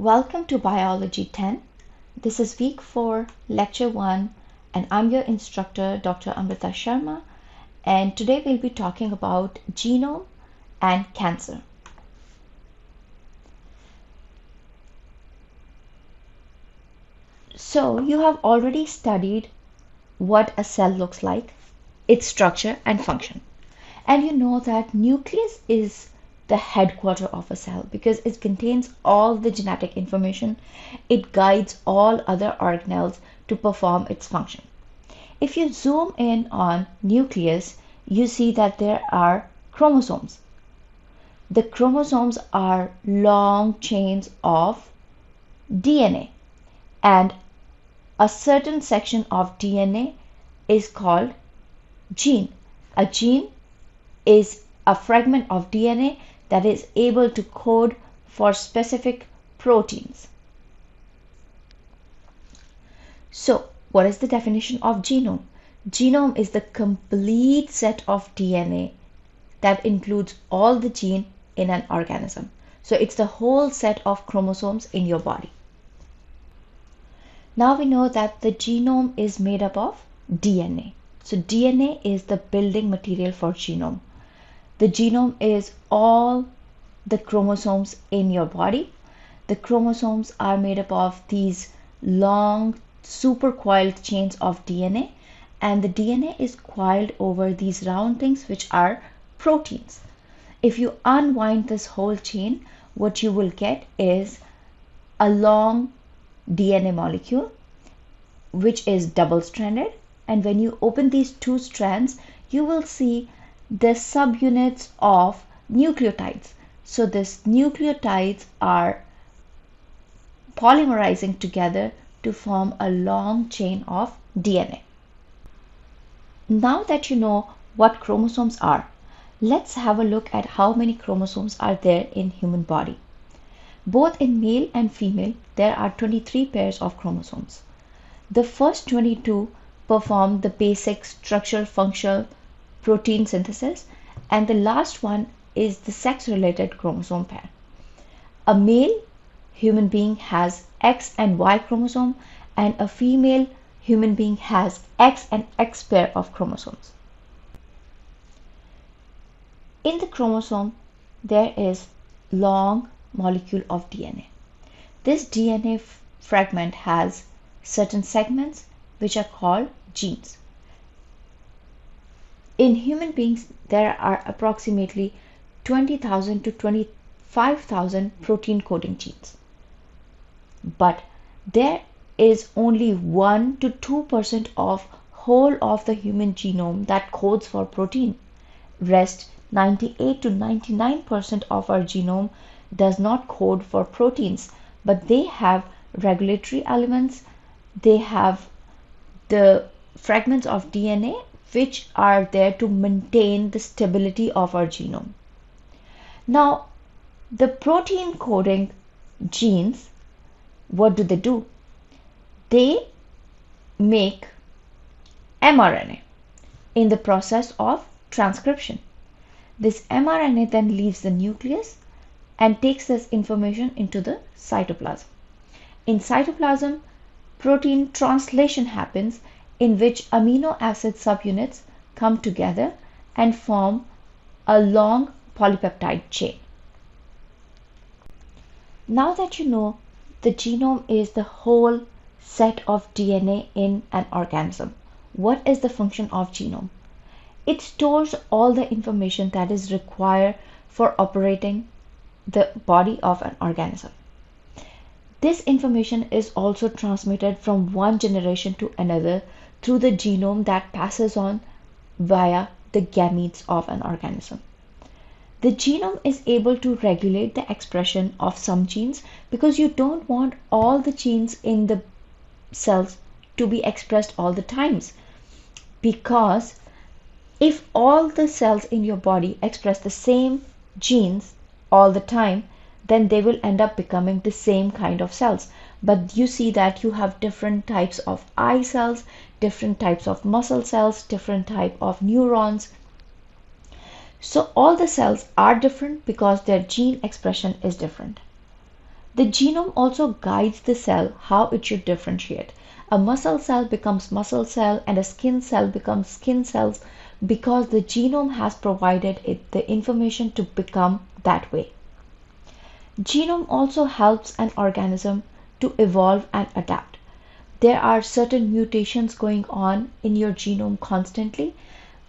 Welcome to Biology 10. This is week 4, lecture 1, and I'm your instructor, Dr. Amrita Sharma, and today we'll be talking about genome and cancer. So, you have already studied what a cell looks like, its structure and function. And you know that nucleus is the headquarter of a cell because it contains all the genetic information. It guides all other organelles to perform its function. If you zoom in on nucleus, you see that there are chromosomes. The chromosomes are long chains of DNA, and a certain section of DNA is called gene. A gene is a fragment of DNA that is able to code for specific proteins. So, what is the definition of genome? Genome is the complete set of DNA that includes all the gene in an organism. So, it's the whole set of chromosomes in your body. Now we know that the genome is made up of DNA. So, DNA is the building material for genome. The genome is all the chromosomes in your body. The chromosomes are made up of these long supercoiled chains of DNA, and the DNA is coiled over these round things which are proteins. If you unwind this whole chain, what you will get is a long DNA molecule which is double-stranded, and when you open these two strands, you will see the subunits of nucleotides. So these nucleotides are polymerizing together to form a long chain of DNA. Now that you know what chromosomes are, let's have a look at how many chromosomes are there in human body. Both in male and female, there are 23 pairs of chromosomes. The first 22 perform the basic structural functional protein synthesis, and the last one is the sex-related chromosome pair. A male human being has X and Y chromosome, and a female human being has X and X pair of chromosomes. In the chromosome, there is long molecule of DNA. This DNA fragment has certain segments which are called genes. In human beings, there are approximately 20,000 to 25,000 protein coding genes. But there is only 1 to 2% of whole of the human genome that codes for protein. Rest 98 to 99% of our genome does not code for proteins, but they have regulatory elements, they have the fragments of DNA which are there to maintain the stability of our genome. Now, the protein coding genes, what do? They make mRNA in the process of transcription. This mRNA then leaves the nucleus and takes this information into the cytoplasm. In cytoplasm, protein translation happens, in which amino acid subunits come together and form a long polypeptide chain. Now that you know the genome is the whole set of DNA in an organism, what is the function of genome? It stores all the information that is required for operating the body of an organism. This information is also transmitted from one generation to another through the genome that passes on via the gametes of an organism. The genome is able to regulate the expression of some genes because you don't want all the genes in the cells to be expressed all the times. Because if all the cells in your body express the same genes all the time, then they will end up becoming the same kind of cells. But you see that you have different types of eye cells, different types of muscle cells, different type of neurons. So all the cells are different because their gene expression is different. The genome also guides the cell how it should differentiate. A muscle cell becomes muscle cell and a skin cell becomes skin cells because the genome has provided it the information to become that way. Genome also helps an organism to evolve and adapt. There are certain mutations going on in your genome constantly.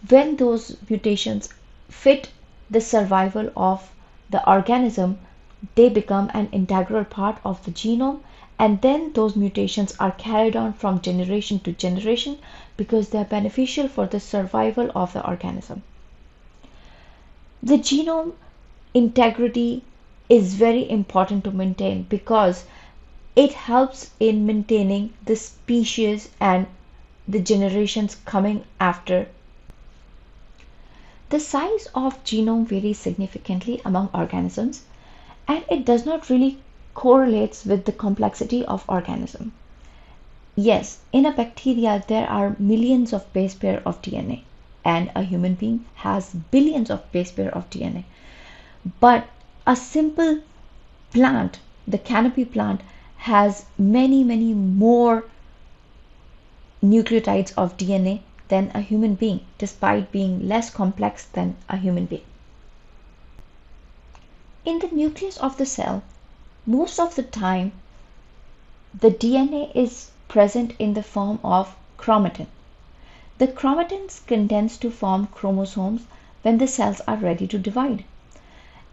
When those mutations fit the survival of the organism, they become an integral part of the genome, and then those mutations are carried on from generation to generation because they are beneficial for the survival of the organism. The genome integrity is very important to maintain because it helps in maintaining the species and the generations coming after. The size of genome varies significantly among organisms, and it does not really correlates with the complexity of organism. Yes, in a bacteria there are millions of base pair of DNA, and a human being has billions of base pair of DNA. But a simple plant, the canopy plant, has many more nucleotides of DNA than a human being, despite being less complex than a human being. In the nucleus of the cell, most of the time, the DNA is present in the form of chromatin. The chromatins condense to form chromosomes when the cells are ready to divide.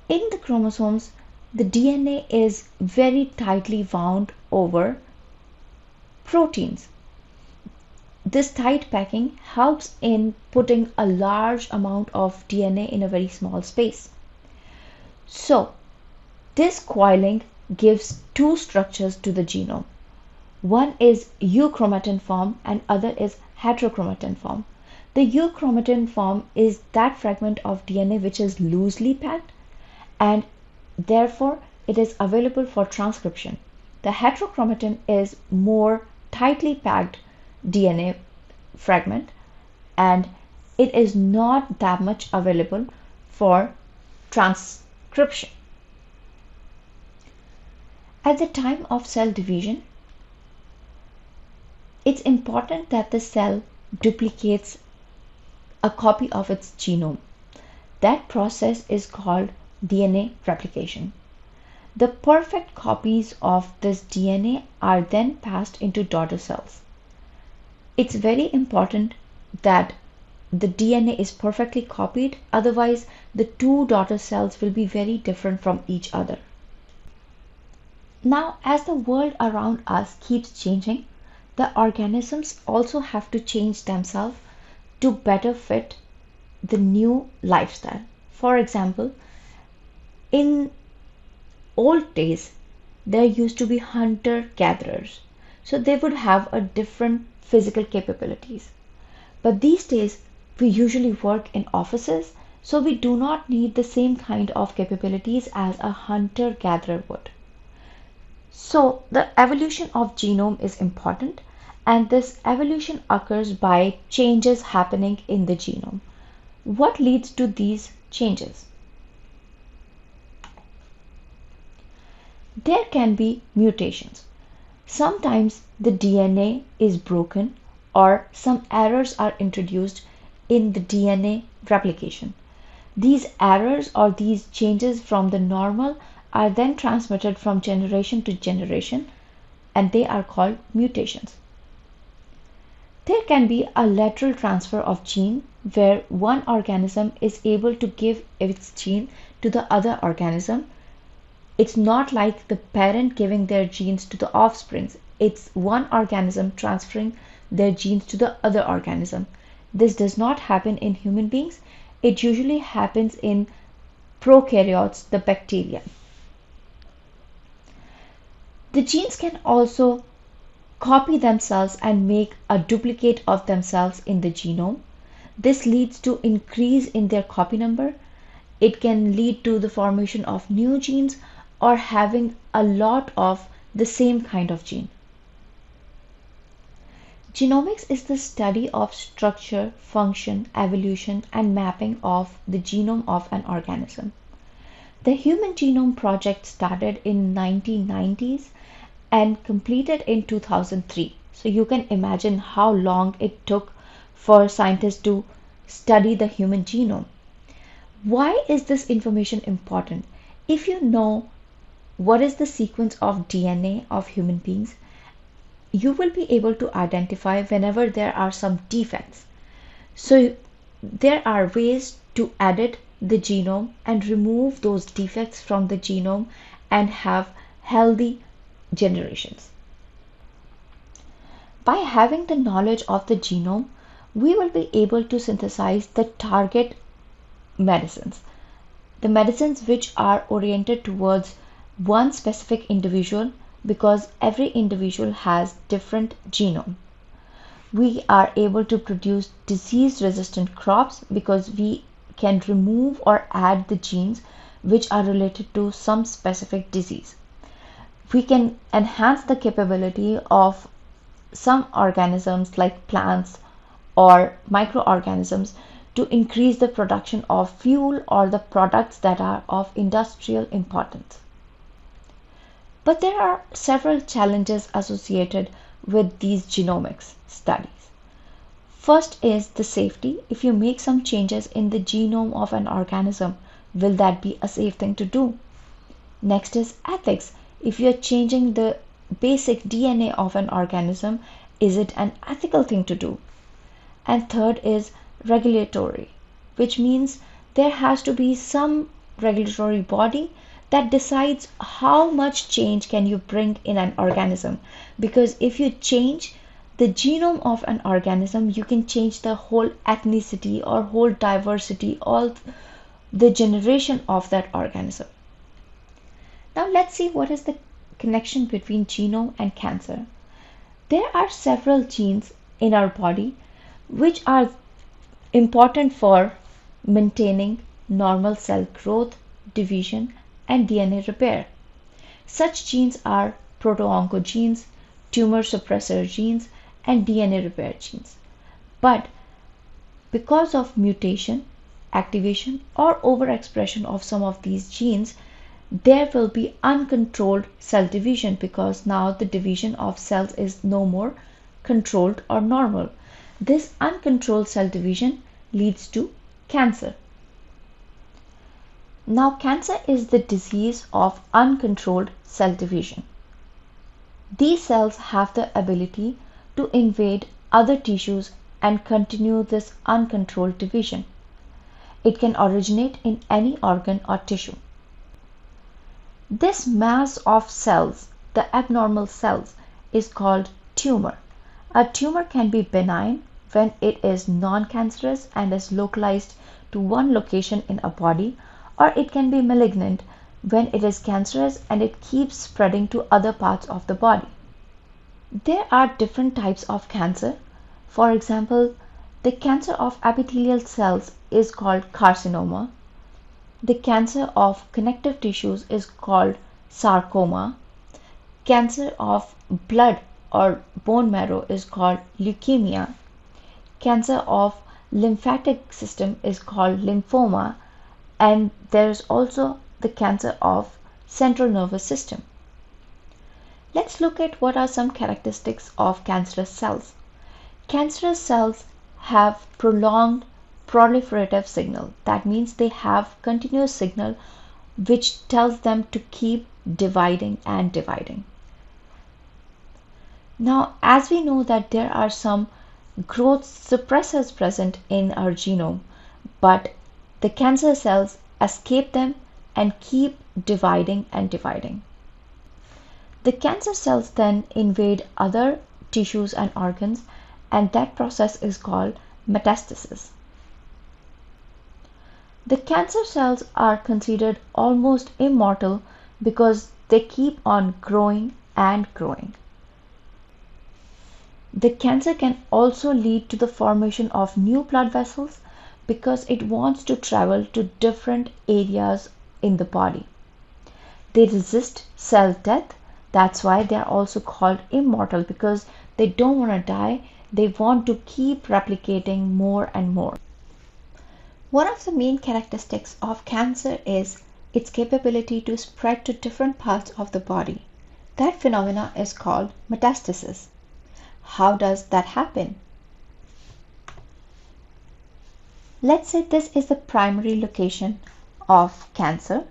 In the chromosomes, the DNA is very tightly wound over proteins. This tight packing helps in putting a large amount of DNA in a very small space. So, this coiling gives two structures to the genome. One is euchromatin form and other is heterochromatin form. The euchromatin form is that fragment of DNA which is loosely packed and therefore it is available for transcription. The heterochromatin is more tightly packed DNA fragment and it is not that much available for transcription. At the time of cell division, it's important that the cell duplicates a copy of its genome. That process is called DNA replication. The perfect copies of this DNA are then passed into daughter cells. It's very important that the DNA is perfectly copied, otherwise the two daughter cells will be very different from each other. Now, as the world around us keeps changing, the organisms also have to change themselves to better fit the new lifestyle. For example, in old days, there used to be hunter-gatherers, so they would have a different physical capabilities. But these days, we usually work in offices, so we do not need the same kind of capabilities as a hunter-gatherer would. So the evolution of genome is important, and this evolution occurs by changes happening in the genome. What leads to these changes? There can be mutations. Sometimes the DNA is broken or some errors are introduced in the DNA replication. These errors or these changes from the normal are then transmitted from generation to generation and they are called mutations. There can be a lateral transfer of gene where one organism is able to give its gene to the other organism. It's not like the parent giving their genes to the offsprings. It's one organism transferring their genes to the other organism. This does not happen in human beings. It usually happens in prokaryotes, the bacteria. The genes can also copy themselves and make a duplicate of themselves in the genome. This leads to increase in their copy number. It can lead to the formation of new genes or having a lot of the same kind of gene. Genomics is the study of structure, function, evolution, and mapping of the genome of an organism. The Human Genome Project started in 1990s and completed in 2003. So you can imagine how long it took for scientists to study the human genome. Why is this information important? If you know what is the sequence of DNA of human beings, you will be able to identify whenever there are some defects. So there are ways to edit the genome and remove those defects from the genome and have healthy generations. By having the knowledge of the genome, we will be able to synthesize the target medicines, the medicines which are oriented towards one specific individual, because every individual has different genome. We are able to produce disease resistant crops because we can remove or add the genes which are related to some specific disease. We can enhance the capability of some organisms like plants or microorganisms to increase the production of fuel or the products that are of industrial importance. But there are several challenges associated with these genomics studies. First is the safety. If you make some changes in the genome of an organism, will that be a safe thing to do? Next is ethics. If you're changing the basic DNA of an organism, is it an ethical thing to do? And third is regulatory, which means there has to be some regulatory body that decides how much change can you bring in an organism. Because if you change the genome of an organism, you can change the whole ethnicity or whole diversity, all the generation of that organism. Now let's see what is the connection between genome and cancer. There are several genes in our body which are important for maintaining normal cell growth, division, and DNA repair. Such genes are proto-oncogenes, tumor suppressor genes, and DNA repair genes. But because of mutation, activation, or overexpression of some of these genes, there will be uncontrolled cell division, because now the division of cells is no more controlled or normal. This uncontrolled cell division leads to cancer. Now, cancer is the disease of uncontrolled cell division. These cells have the ability to invade other tissues and continue this uncontrolled division. It can originate in any organ or tissue. This mass of cells, the abnormal cells, is called tumor. A tumor can be benign when it is non-cancerous and is localized to one location in a body, or it can be malignant when it is cancerous and it keeps spreading to other parts of the body. There are different types of cancer. For example, the cancer of epithelial cells is called carcinoma. The cancer of connective tissues is called sarcoma. Cancer of blood or bone marrow is called leukemia. Cancer of lymphatic system is called lymphoma, and there is also the cancer of central nervous system. Let's look at what are some characteristics of cancerous cells. Cancerous cells have prolonged proliferative signal. That means they have continuous signal which tells them to keep dividing and dividing. Now, as we know that there are some growth suppressors present in our genome, but the cancer cells escape them and keep dividing and dividing. The cancer cells then invade other tissues and organs, and that process is called metastasis. The cancer cells are considered almost immortal because they keep on growing and growing. The cancer can also lead to the formation of new blood vessels because it wants to travel to different areas in the body. They resist cell death. That's why they are also called immortal, because they don't want to die. They want to keep replicating more and more. One of the main characteristics of cancer is its capability to spread to different parts of the body. That phenomena is called metastasis. How does that happen? Let's say this is the primary location of cancer.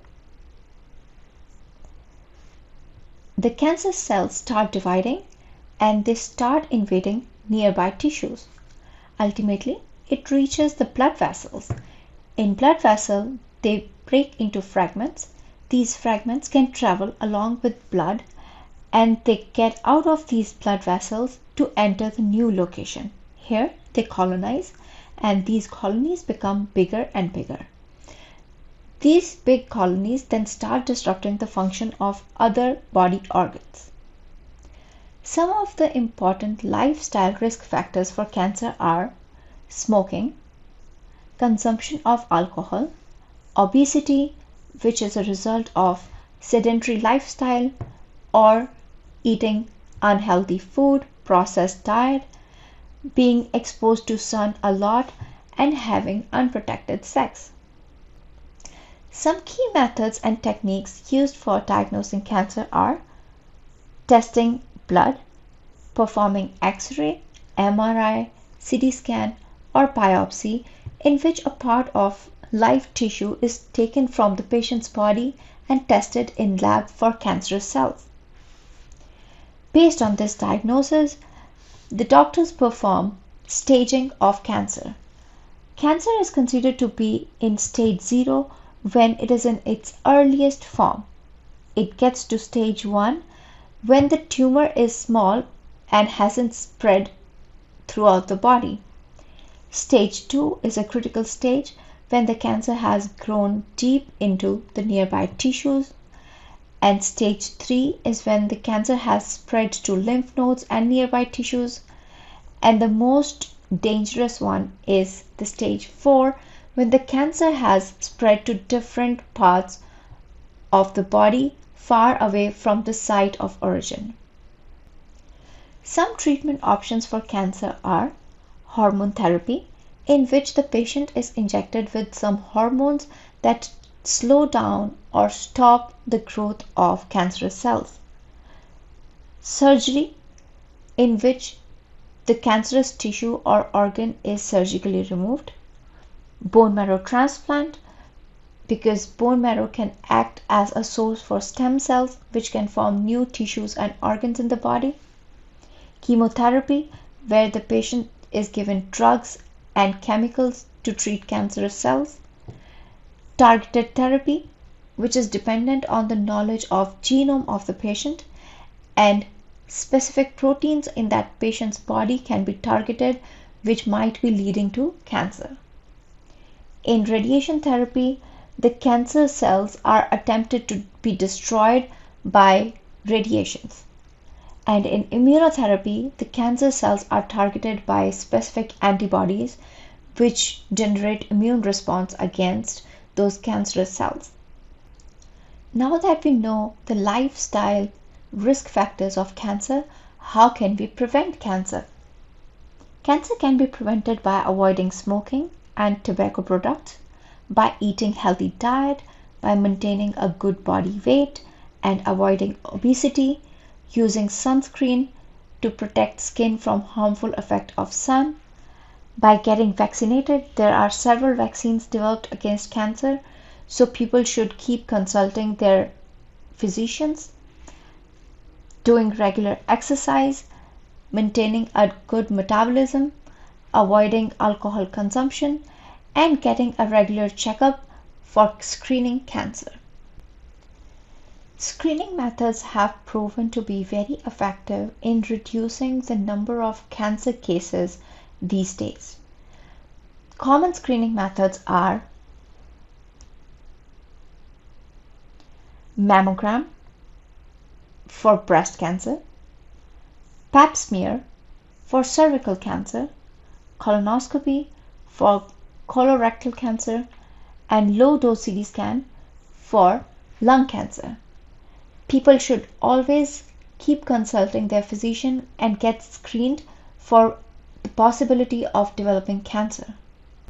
The cancer cells start dividing and they start invading nearby tissues. Ultimately, it reaches the blood vessels. In blood vessel, they break into fragments. These fragments can travel along with blood and they get out of these blood vessels to enter the new location. Here, they colonize and these colonies become bigger and bigger. These big colonies then start disrupting the function of other body organs. Some of the important lifestyle risk factors for cancer are smoking, consumption of alcohol, obesity, which is a result of sedentary lifestyle or eating unhealthy food, processed diet, being exposed to sun a lot, and having unprotected sex. Some key methods and techniques used for diagnosing cancer are testing blood, performing X-ray, MRI, CT scan, or biopsy in which a part of live tissue is taken from the patient's body and tested in lab for cancerous cells. Based on this diagnosis, the doctors perform staging of cancer. Cancer is considered to be in stage 0 when it is in its earliest form. It gets to stage 1 when the tumor is small and hasn't spread throughout the body. Stage 2 is a critical stage when the cancer has grown deep into the nearby tissues, and stage 3 is when the cancer has spread to lymph nodes and nearby tissues, and the most dangerous one is the stage 4 when the cancer has spread to different parts of the body far away from the site of origin. Some treatment options for cancer are hormone therapy, in which the patient is injected with some hormones that slow down or stop the growth of cancerous cells. Surgery, in which the cancerous tissue or organ is surgically removed. Bone marrow transplant, because bone marrow can act as a source for stem cells which can form new tissues and organs in the body. Chemotherapy, where the patient is given drugs and chemicals to treat cancerous cells. Targeted therapy, which is dependent on the knowledge of genome of the patient, and specific proteins in that patient's body can be targeted, which might be leading to cancer. In radiation therapy, the cancer cells are attempted to be destroyed by radiations. And in immunotherapy, the cancer cells are targeted by specific antibodies which generate immune response against those cancerous cells. Now that we know the lifestyle risk factors of cancer, how can we prevent cancer? Cancer can be prevented by avoiding smoking and tobacco products, by eating healthy diet, by maintaining a good body weight and avoiding obesity, using sunscreen to protect skin from harmful effect of sun, by getting vaccinated. There are several vaccines developed against cancer, so people should keep consulting their physicians, doing regular exercise, maintaining a good metabolism, avoiding alcohol consumption, and getting a regular checkup for screening cancer. Screening methods have proven to be very effective in reducing the number of cancer cases these days. Common screening methods are mammogram for breast cancer, pap smear for cervical cancer, colonoscopy for colorectal cancer, and low-dose CT scan for lung cancer. People should always keep consulting their physician and get screened for the possibility of developing cancer.